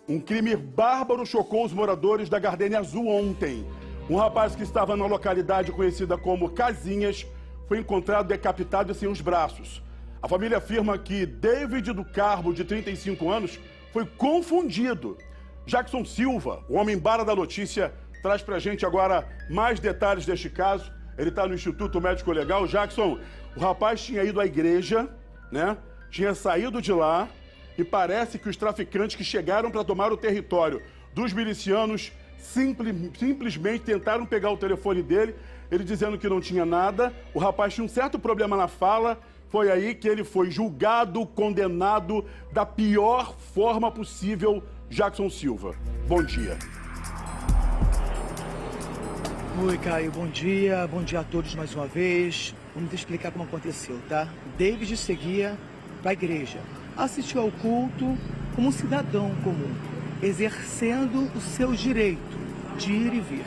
Um crime bárbaro chocou os moradores da Gardenia Azul ontem. Um rapaz que estava na localidade conhecida como Casinhas foi encontrado decapitado e sem os braços. A família afirma que David do Carmo, de 35 anos, foi confundido. Jackson Silva, o homem bara da notícia, traz pra gente agora mais detalhes deste caso. Ele está no Instituto Médico Legal. Jackson, o rapaz tinha ido à igreja, né? Tinha saído de lá e parece que os traficantes que chegaram para tomar o território dos milicianos simplesmente tentaram pegar o telefone dele, ele dizendo que não tinha nada. O rapaz tinha um certo problema na fala. Foi aí que ele foi julgado, condenado da pior forma possível. Jackson Silva, bom dia. Oi, Caio, bom dia a todos mais uma vez. Vamos explicar como aconteceu, tá? David seguia para a igreja, assistiu ao culto como um cidadão comum, exercendo o seu direito de ir e vir.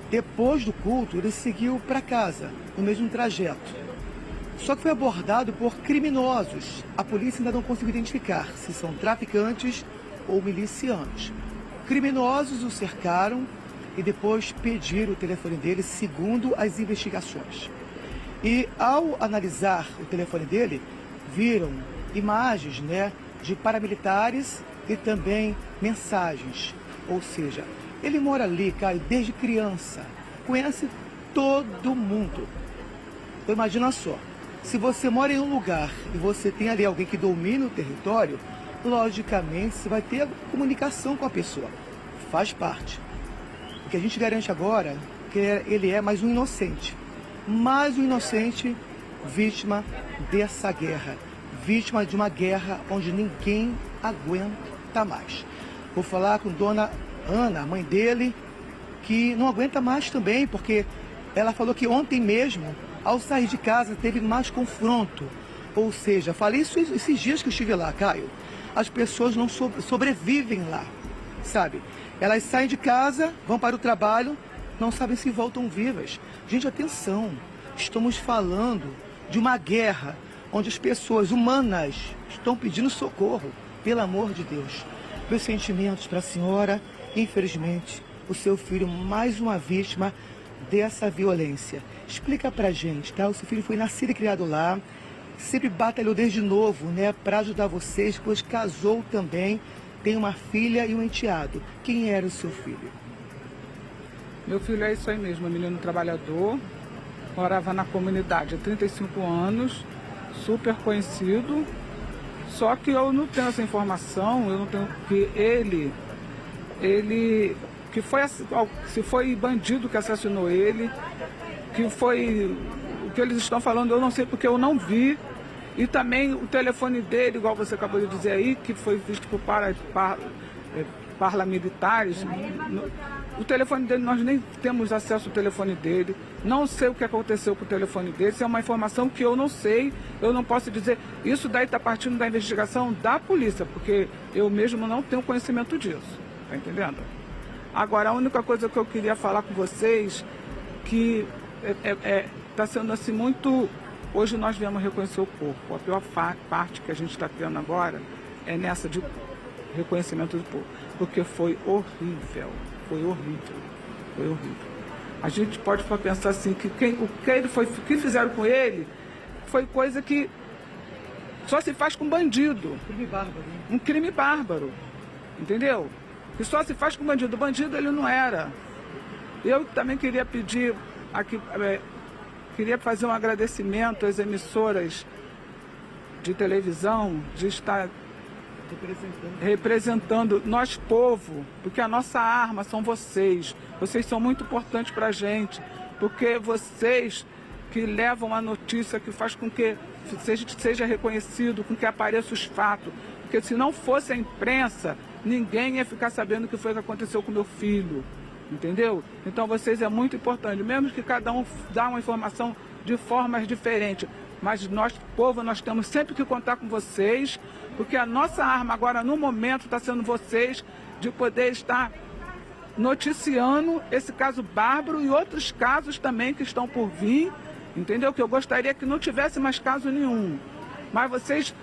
Depois do culto, ele seguiu para casa, no mesmo trajeto. Só que foi abordado por criminosos. A polícia ainda não conseguiu identificar se são traficantes ou milicianos. Criminosos o cercaram e depois pediram o telefone dele, segundo as investigações. E ao analisar o telefone dele, viram imagens, né, de paramilitares e também mensagens. Ou seja, ele mora ali, Caio, desde criança, conhece todo mundo. Então imagina só, se você mora em um lugar e você tem ali alguém que domina o território, logicamente você vai ter comunicação com a pessoa. Faz parte. O que a gente garante agora é que ele é mais um inocente. Mais um inocente vítima dessa guerra. Vítima de uma guerra onde ninguém aguenta mais. Vou falar com Dona Ana, a mãe dele, que não aguenta mais também, porque ela falou que ontem mesmo, ao sair de casa, teve mais confronto. Ou seja, falei isso esses dias que eu estive lá, Caio. As pessoas não sobrevivem lá, sabe? Elas saem de casa, vão para o trabalho, não sabem se voltam vivas. Gente, atenção, estamos falando de uma guerra onde as pessoas humanas estão pedindo socorro, pelo amor de Deus. Meus sentimentos para a senhora, infelizmente, o seu filho mais uma vítima dessa violência. Explica pra gente, tá? O seu filho foi nascido e criado lá, sempre batalhou desde novo, né, para ajudar vocês, depois casou também, tem uma filha e um enteado. Quem era o seu filho? Meu filho é isso aí mesmo, menino trabalhador, morava na comunidade há 35 anos, super conhecido, só que eu não tenho essa informação, eu não tenho que ele que foi, se foi bandido que assassinou ele, que foi o que eles estão falando, eu não sei porque eu não vi. E também o telefone dele, igual você acabou de dizer aí, que foi visto por paramilitares. O telefone dele, nós nem temos acesso ao telefone dele. Não sei o que aconteceu com o telefone dele. Isso é uma informação que eu não sei, eu não posso dizer. Isso daí está partindo da investigação da polícia, porque eu mesmo não tenho conhecimento disso. Tá entendendo? Agora, a única coisa que eu queria falar com vocês, que está sendo assim muito... Hoje nós viemos reconhecer o corpo. A pior parte que a gente está tendo agora é nessa de reconhecimento do corpo. Porque foi horrível. Foi horrível. Foi horrível. A gente pode pensar assim, que o que fizeram com ele foi coisa que só se faz com bandido. Um crime bárbaro. Um crime bárbaro. Entendeu? Que só se faz com bandido. Bandido ele não era. Eu também queria pedir aqui... Queria fazer um agradecimento às emissoras de televisão de estar representando nós, povo, porque a nossa arma são vocês. Vocês são muito importantes para a gente, porque vocês que levam a notícia, que faz com que seja reconhecido, com que apareçam os fatos. Porque se não fosse a imprensa, ninguém ia ficar sabendo o que foi que aconteceu com meu filho. Entendeu? Então vocês é muito importante, mesmo que cada um dá uma informação de formas diferentes, mas nós, povo, nós temos sempre que contar com vocês, porque a nossa arma agora, no momento, está sendo vocês, de poder estar noticiando esse caso bárbaro e outros casos também que estão por vir, entendeu? Que eu gostaria que não tivesse mais caso nenhum, mas vocês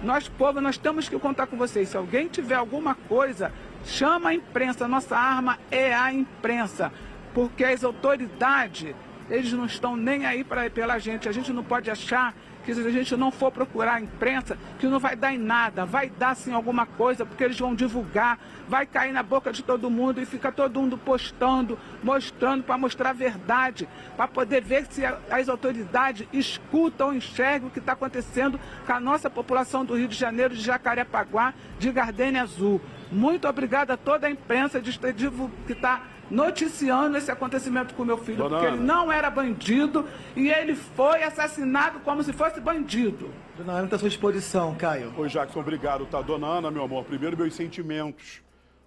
Nós, povo, nós temos que contar com vocês. Se alguém tiver alguma coisa, chama a imprensa. Nossa arma é a imprensa. Porque as autoridades, eles não estão nem aí pela gente. A gente não pode achar que se a gente não for procurar a imprensa, que não vai dar em nada. Vai dar sim alguma coisa, porque eles vão divulgar, vai cair na boca de todo mundo e fica todo mundo postando, mostrando, para mostrar a verdade, para poder ver se as autoridades escutam, enxergam o que está acontecendo com a nossa população do Rio de Janeiro, de Jacarepaguá, de Gardênia Azul. Muito obrigada a toda a imprensa que está noticiando esse acontecimento com meu filho, porque ele não era bandido e ele foi assassinado como se fosse bandido. Dona Ana, está à sua disposição, Caio. Oi, Jackson, obrigado, tá? Dona Ana, meu amor, primeiro meus sentimentos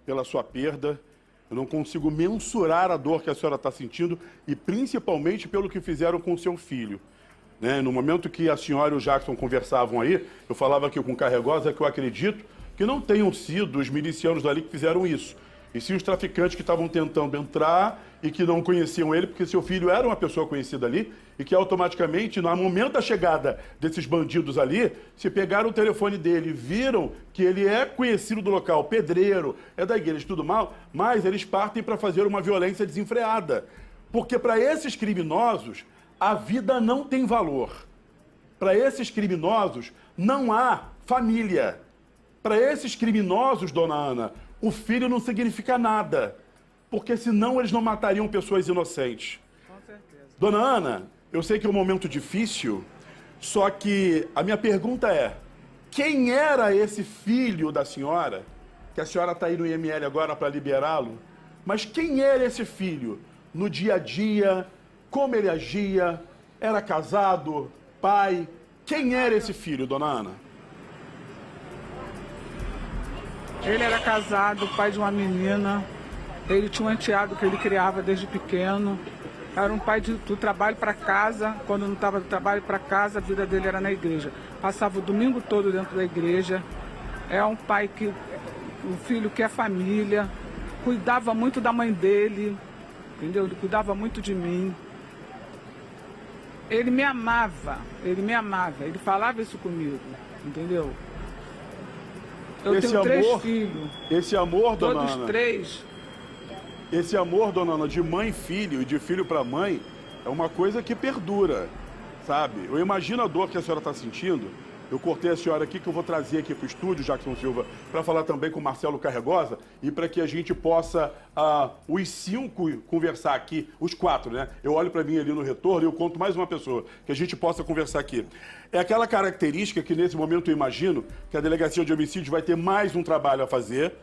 pela sua perda. Eu não consigo mensurar a dor que a senhora está sentindo e principalmente pelo que fizeram com o seu filho. Né? No momento que a senhora e o Jackson conversavam aí, eu falava aqui com o Carregosa que eu acredito que não tenham sido os milicianos dali que fizeram isso. E sim os traficantes que estavam tentando entrar e que não conheciam ele, porque seu filho era uma pessoa conhecida ali, e que automaticamente, no momento da chegada desses bandidos ali, se pegaram o telefone dele, viram que ele é conhecido do local, pedreiro, é da igreja e tudo mal, mas eles partem para fazer uma violência desenfreada. Porque para esses criminosos, a vida não tem valor. Para esses criminosos, não há família. Para esses criminosos, dona Ana, o filho não significa nada, porque senão eles não matariam pessoas inocentes. Com certeza. Dona Ana, eu sei que é um momento difícil, só que a minha pergunta é, quem era esse filho da senhora, que a senhora está aí no IML agora para liberá-lo, mas quem era esse filho no dia a dia, como ele agia, era casado, pai, quem era esse filho, dona Ana? Ele era casado, pai de uma menina, ele tinha um enteado que ele criava desde pequeno, era um pai do trabalho para casa, quando não estava do trabalho para casa, a vida dele era na igreja. Passava o domingo todo dentro da igreja, é um pai que, o filho que é família, cuidava muito da mãe dele, entendeu? Ele cuidava muito de mim. Ele me amava, ele falava isso comigo, entendeu? Eu tenho 3 filhos. Esse amor, dona Ana. Todos 3. Esse amor, dona Ana, de mãe e filho e de filho para mãe, é uma coisa que perdura, sabe? Eu imagino a dor que a senhora está sentindo. Eu cortei a senhora aqui, que eu vou trazer aqui para o estúdio, Jackson Silva, para falar também com o Marcelo Carregosa e para que a gente possa, os 5, conversar aqui, os 4, né? Eu olho para mim ali no retorno e eu conto mais uma pessoa, que a gente possa conversar aqui. É aquela característica que nesse momento eu imagino que a Delegacia de Homicídios vai ter mais um trabalho a fazer,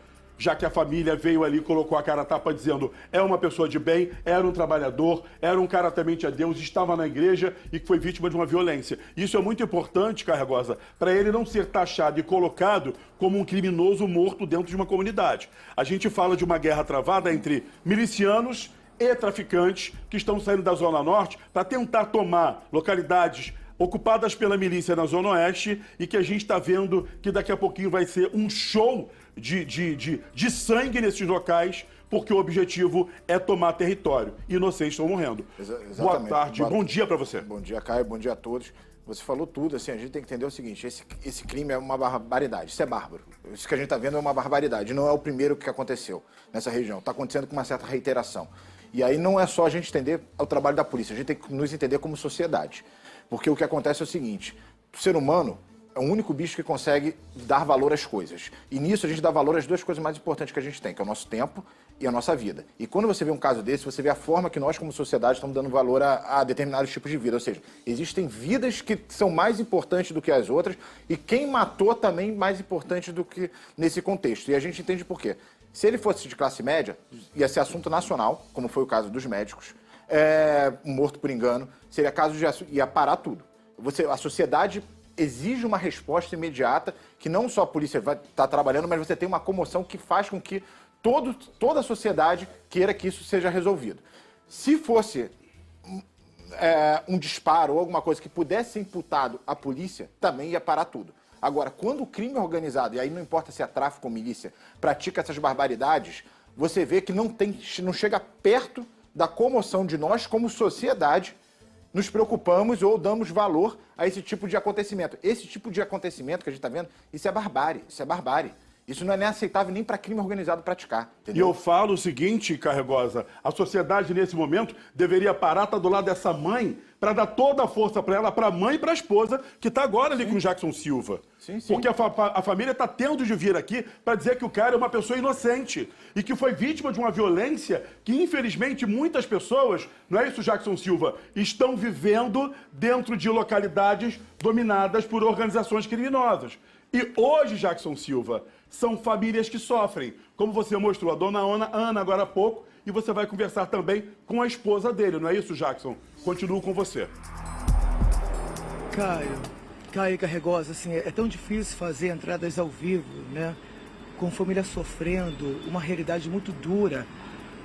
já que a família veio ali e colocou a cara a tapa dizendo é uma pessoa de bem, era um trabalhador, era um cara temente a Deus, estava na igreja e que foi vítima de uma violência. Isso é muito importante, Carregosa, para ele não ser taxado e colocado como um criminoso morto dentro de uma comunidade. A gente fala de uma guerra travada entre milicianos e traficantes que estão saindo da Zona Norte para tentar tomar localidades ocupadas pela milícia na Zona Oeste e que a gente está vendo que daqui a pouquinho vai ser um show de sangue nesses locais, porque o objetivo é tomar território. Inocentes estão morrendo. Exatamente. Boa tarde, bom dia para você. Bom dia, Caio, bom dia a todos. Você falou tudo, assim, a gente tem que entender o seguinte, esse crime é uma barbaridade, isso é bárbaro. Isso que a gente está vendo é uma barbaridade, não é o primeiro que aconteceu nessa região, está acontecendo com uma certa reiteração. E aí não é só a gente entender o trabalho da polícia, a gente tem que nos entender como sociedade. Porque o que acontece é o seguinte, o ser humano é o único bicho que consegue dar valor às coisas. E nisso a gente dá valor às 2 coisas mais importantes que a gente tem, que é o nosso tempo e a nossa vida. E quando você vê um caso desse, você vê a forma que nós, como sociedade, estamos dando valor a determinados tipos de vida. Ou seja, existem vidas que são mais importantes do que as outras e quem matou também mais importante do que nesse contexto. E a gente entende por quê. Se ele fosse de classe média, ia ser assunto nacional, como foi o caso dos médicos, morto por engano, seria caso de... ia parar tudo. A sociedade exige uma resposta imediata, que não só a polícia vai estar trabalhando, mas você tem uma comoção que faz com que toda a sociedade queira que isso seja resolvido. Se fosse um disparo ou alguma coisa que pudesse ser imputado à polícia, também ia parar tudo. Agora, quando o crime organizado, e aí não importa se é tráfico ou milícia, pratica essas barbaridades, você vê que não chega perto da comoção de nós como sociedade nos preocupamos ou damos valor a esse tipo de acontecimento. Esse tipo de acontecimento que a gente está vendo, isso é barbárie, isso é barbárie. Isso não é nem aceitável nem para crime organizado praticar. E Entendeu? eu falo o seguinte, Carregosa, a sociedade nesse momento deveria parar, estar do lado dessa mãe, para dar toda a força para ela, para a mãe e para a esposa, que está agora ali com o Jackson Silva. Sim, sim. Porque a família está tendo de vir aqui para dizer que o cara é uma pessoa inocente e que foi vítima de uma violência que, infelizmente, muitas pessoas, não é isso, Jackson Silva, estão vivendo dentro de localidades dominadas por organizações criminosas. E hoje, Jackson Silva, são famílias que sofrem, como você mostrou a dona Ana agora há pouco, e você vai conversar também com a esposa dele, não é isso, Jackson? Continuo com você. Caio Carregosa, assim, é tão difícil fazer entradas ao vivo, né? Com família sofrendo, uma realidade muito dura,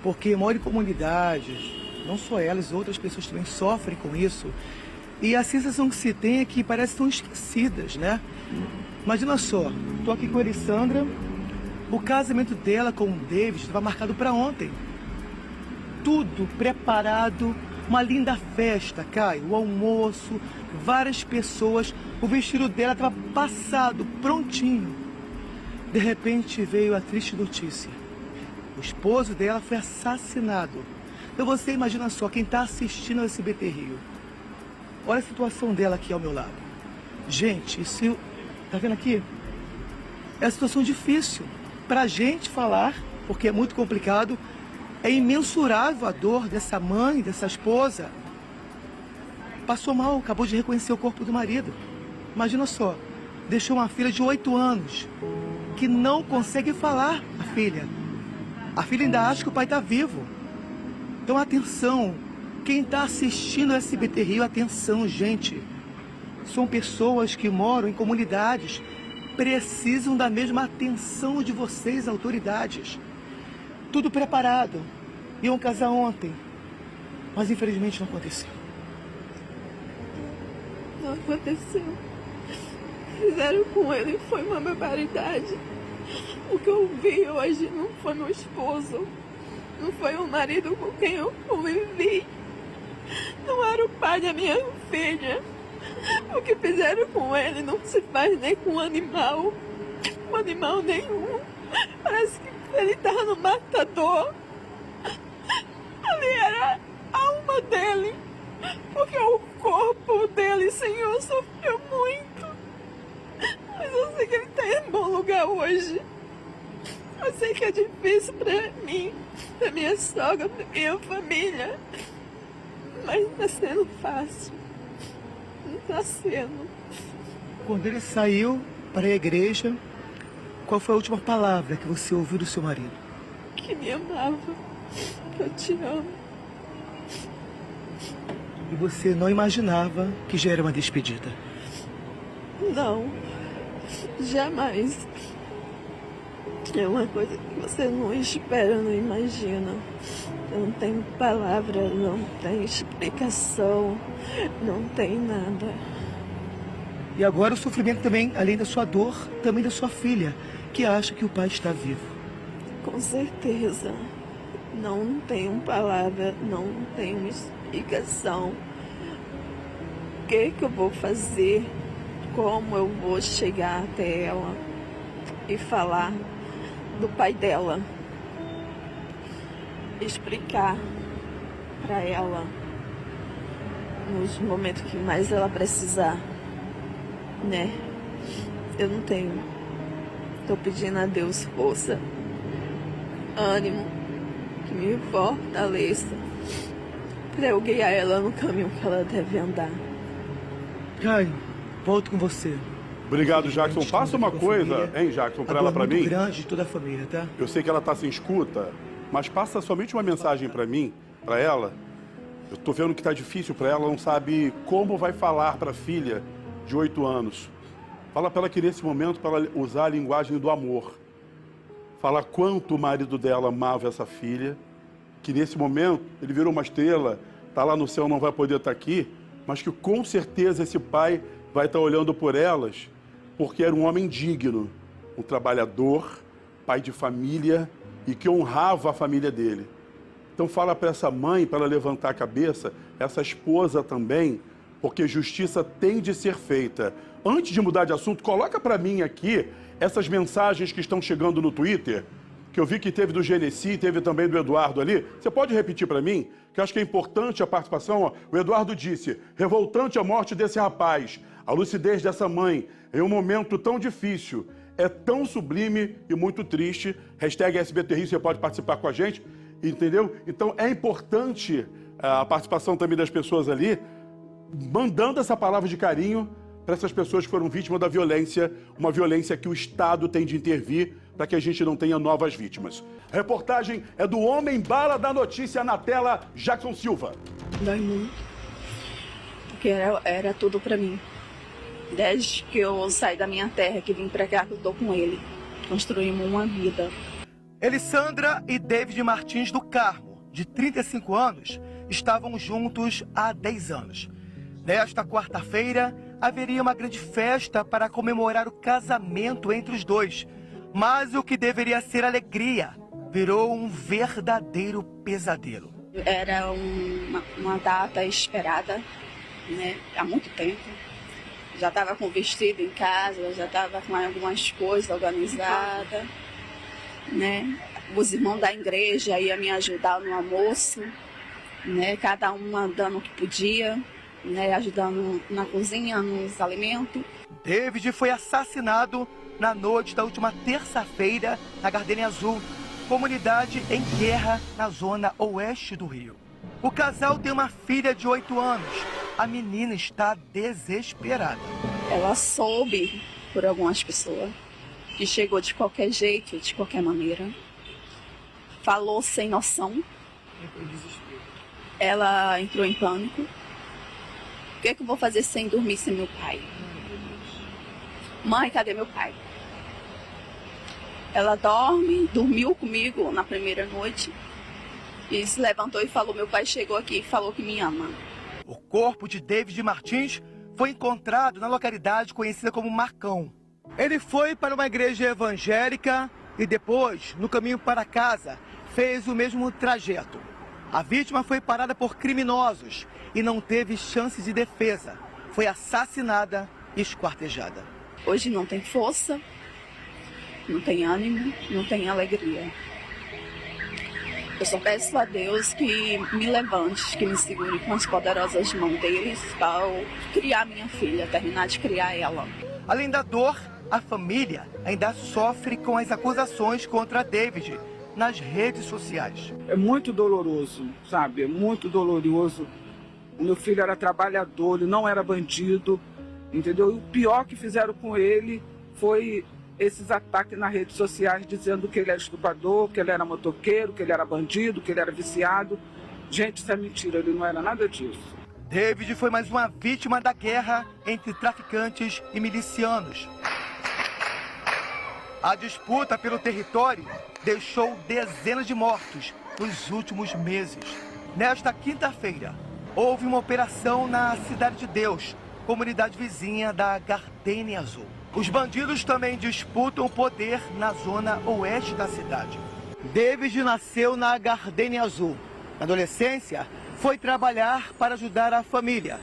porque mora em comunidades, não só elas, outras pessoas também sofrem com isso. E a sensação que se tem é que parece que estão esquecidas, né? Imagina só, tô aqui com a Alessandra, o casamento dela com o David estava marcado para ontem. Tudo preparado, uma linda festa, Caio, o almoço, várias pessoas, o vestido dela estava passado, prontinho. De repente veio a triste notícia. O esposo dela foi assassinado. Então você imagina só, quem está assistindo ao SBT Rio. Olha a situação dela aqui ao meu lado. Gente, isso... Tá vendo aqui? É uma situação difícil pra gente falar, porque é muito complicado. É imensurável a dor dessa mãe, dessa esposa. Passou mal, acabou de reconhecer o corpo do marido. Imagina só, deixou uma filha de 8 anos, que não consegue falar, a filha. A filha ainda acha que o pai tá vivo. Então atenção, quem tá assistindo o SBT Rio, atenção, gente. São pessoas que moram em comunidades, precisam da mesma atenção de vocês, autoridades. Tudo preparado. Iam casar ontem, mas infelizmente não aconteceu. Não aconteceu. Fizeram com ele, foi uma barbaridade. O que eu vi hoje não foi meu esposo, não foi o marido com quem eu convivi, não era o pai da minha filha. O que fizeram com ele não se faz nem com animal nenhum. Parece que ele estava no matador. Ali era a alma dele, porque o corpo dele, Senhor, sofreu muito. Mas eu sei que ele está em bom lugar hoje. Eu sei que é difícil para mim, para minha sogra, para minha família, mas está sendo fácil. Está sendo. Quando ele saiu para a igreja, qual foi a última palavra que você ouviu do seu marido? Que me amava, que eu te amo. E você não imaginava que já era uma despedida? Não, jamais. É uma coisa que você não espera, não imagina. Não tem palavra, não tem explicação, não tem nada. E agora o sofrimento também, além da sua dor, também da sua filha, que acha que o pai está vivo. Com certeza. Não tenho palavra, não tenho explicação. O que eu vou fazer? Como eu vou chegar até ela e falar do pai dela? Explicar para ela nos momentos que mais ela precisar, né? Eu não tenho. Tô pedindo a Deus força, ânimo, que me fortaleça para eu guiar ela no caminho que ela deve andar. Caio, volto com você. Obrigado, Jackson. Passa uma coisa, hein, Jackson, para ela, para mim. Grande de toda a família, tá? Eu sei que ela tá sem escuta, mas passa somente uma mensagem para mim, para ela. Eu tô vendo que tá difícil para ela, não sabe como vai falar para a filha de 8 anos. Fala para ela que nesse momento, para ela usar a linguagem do amor. Fala quanto o marido dela amava essa filha, que nesse momento ele virou uma estrela, tá lá no céu, não vai poder estar aqui, mas que com certeza esse pai vai estar olhando por elas, porque era um homem digno, um trabalhador, pai de família, e que honrava a família dele. Então fala para essa mãe, para ela levantar a cabeça, essa esposa também, porque justiça tem de ser feita. Antes de mudar de assunto, coloca para mim aqui essas mensagens que estão chegando no Twitter, que eu vi que teve do Genesi, teve também do Eduardo ali. Você pode repetir para mim? Que eu acho que é importante a participação. Ó. O Eduardo disse, revoltante a morte desse rapaz, a lucidez dessa mãe, em um momento tão difícil, é tão sublime e muito triste. Hashtag SBT Rio, você pode participar com a gente. Entendeu? Então é importante a participação também das pessoas ali, mandando essa palavra de carinho para essas pessoas que foram vítimas da violência, uma violência que o Estado tem de intervir para que a gente não tenha novas vítimas. A reportagem é do Homem Bala da Notícia, na tela, Jackson Silva. Dói muito, porque era tudo para mim. Desde que eu saí da minha terra, que vim para cá, que eu tô com ele. Construímos uma vida. Elisandra e David Martins do Carmo, de 35 anos, estavam juntos há 10 anos. Nesta quarta-feira, haveria uma grande festa para comemorar o casamento entre os dois. Mas o que deveria ser alegria virou um verdadeiro pesadelo. Era uma data esperada, né, há muito tempo. Já estava com vestido em casa, já estava com algumas coisas organizadas. Né? Os irmãos da igreja iam me ajudar no almoço, né? Cada um dando o que podia, né? Ajudando na cozinha, nos alimentos. David foi assassinado na noite da última terça-feira na Gardenia Azul, comunidade em guerra na zona oeste do Rio. O casal tem uma filha de 8 anos. A menina está desesperada. Ela soube por algumas pessoas que chegou de qualquer jeito, de qualquer maneira. Falou sem noção. Ela entrou em pânico. O que é que eu vou fazer sem dormir sem meu pai? Mãe, cadê meu pai? Ela dormiu comigo na primeira noite. E se levantou e falou, meu pai chegou aqui e falou que me ama. O corpo de David Martins foi encontrado na localidade conhecida como Marcão. Ele foi para uma igreja evangélica e depois, no caminho para casa, fez o mesmo trajeto. A vítima foi parada por criminosos e não teve chance de defesa. Foi assassinada e esquartejada. Hoje não tem força, não tem ânimo, não tem alegria. Eu só peço a Deus que me levante, que me segure com as poderosas mãos deles para eu criar minha filha, terminar de criar ela. Além da dor, a família ainda sofre com as acusações contra David nas redes sociais. É muito doloroso, sabe? É muito doloroso. Meu filho era trabalhador, ele não era bandido, entendeu? E o pior que fizeram com ele foi esses ataques nas redes sociais dizendo que ele era estuprador, que ele era motoqueiro, que ele era bandido, que ele era viciado. Gente, isso é mentira, ele não era nada disso. David foi mais uma vítima da guerra entre traficantes e milicianos. A disputa pelo território deixou dezenas de mortos nos últimos meses. Nesta quinta-feira, houve uma operação na Cidade de Deus, comunidade vizinha da Gardenia Azul. Os bandidos também disputam o poder na zona oeste da cidade. David nasceu na Gardenia Azul. Na adolescência, foi trabalhar para ajudar a família.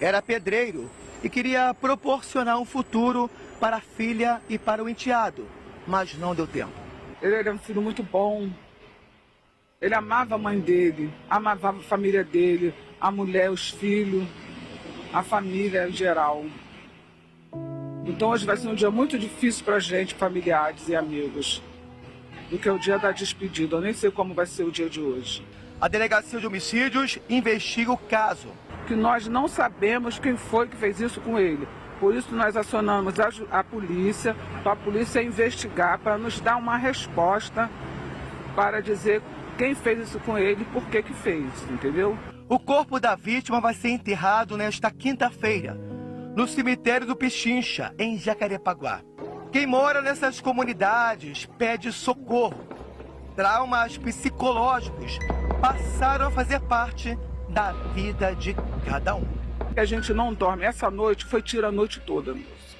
Era pedreiro e queria proporcionar um futuro para a filha e para o enteado, mas não deu tempo. Ele era um filho muito bom. Ele amava a mãe dele, amava a família dele, a mulher, os filhos, a família em geral. Então hoje vai ser um dia muito difícil para a gente, familiares e amigos, do que é o dia da despedida. Eu nem sei como vai ser o dia de hoje. A Delegacia de Homicídios investiga o caso. Que nós não sabemos quem foi que fez isso com ele. Por isso nós acionamos a polícia, para a polícia investigar, para nos dar uma resposta, para dizer quem fez isso com ele e por que fez, entendeu? O corpo da vítima vai ser enterrado nesta quinta-feira, no cemitério do Pichincha, em Jacarepaguá. Quem mora nessas comunidades pede socorro. Traumas psicológicos passaram a fazer parte da vida de cada um. A gente não dorme. Essa noite foi tiro a noite toda, moço.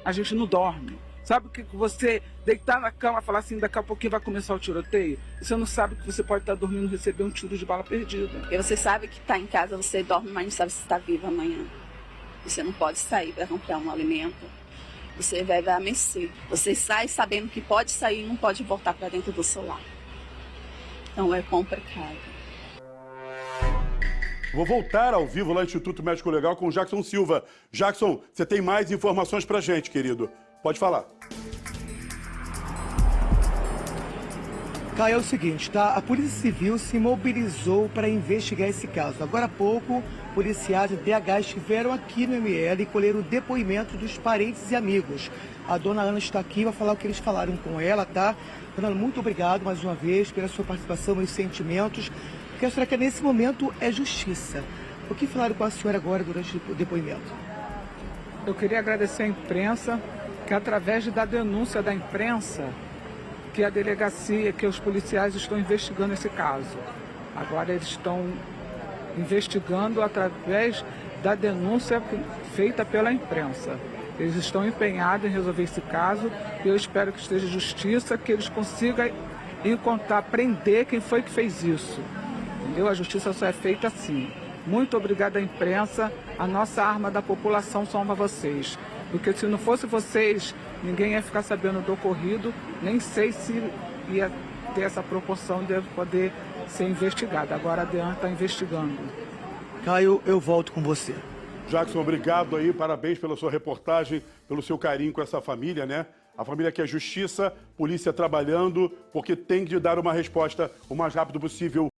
A gente não dorme. Sabe que você deitar na cama e falar assim, daqui a pouquinho vai começar o tiroteio? Você não sabe que você pode estar dormindo e receber um tiro de bala perdida. Porque você sabe que está em casa, você dorme, mas não sabe se está vivo amanhã. Você não pode sair para comprar um alimento. Você vai amanhecer. Você sai sabendo que pode sair e não pode voltar para dentro do seu lar. Então é complicado. Vou voltar ao vivo lá no Instituto Médico Legal com o Jackson Silva. Jackson, você tem mais informações pra gente, querido. Pode falar. Caio, é o seguinte, tá? A Polícia Civil se mobilizou para investigar esse caso. Agora há pouco, policiais do DH estiveram aqui no ML e colheram o depoimento dos parentes e amigos. A dona Ana está aqui, vai falar o que eles falaram com ela, tá? Dona Ana, muito obrigado mais uma vez pela sua participação, meus sentimentos. O que a senhora quer nesse momento é justiça. O que falaram com a senhora agora durante o depoimento? Eu queria agradecer à imprensa, que através da denúncia da imprensa, que a delegacia, que os policiais estão investigando esse caso. Agora eles estão investigando através da denúncia feita pela imprensa. Eles estão empenhados em resolver esse caso e eu espero que esteja justiça, que eles consigam encontrar, prender quem foi que fez isso. Entendeu? A justiça só é feita assim. Muito obrigada à imprensa, a nossa arma da população somos vocês. Porque se não fosse vocês, ninguém ia ficar sabendo do ocorrido, nem sei se ia ter essa proporção de poder ser investigada. Agora a DEAN está investigando. Caio, eu volto com você. Jackson, obrigado aí, parabéns pela sua reportagem, pelo seu carinho com essa família, né? A família quer justiça, polícia trabalhando, porque tem de dar uma resposta o mais rápido possível.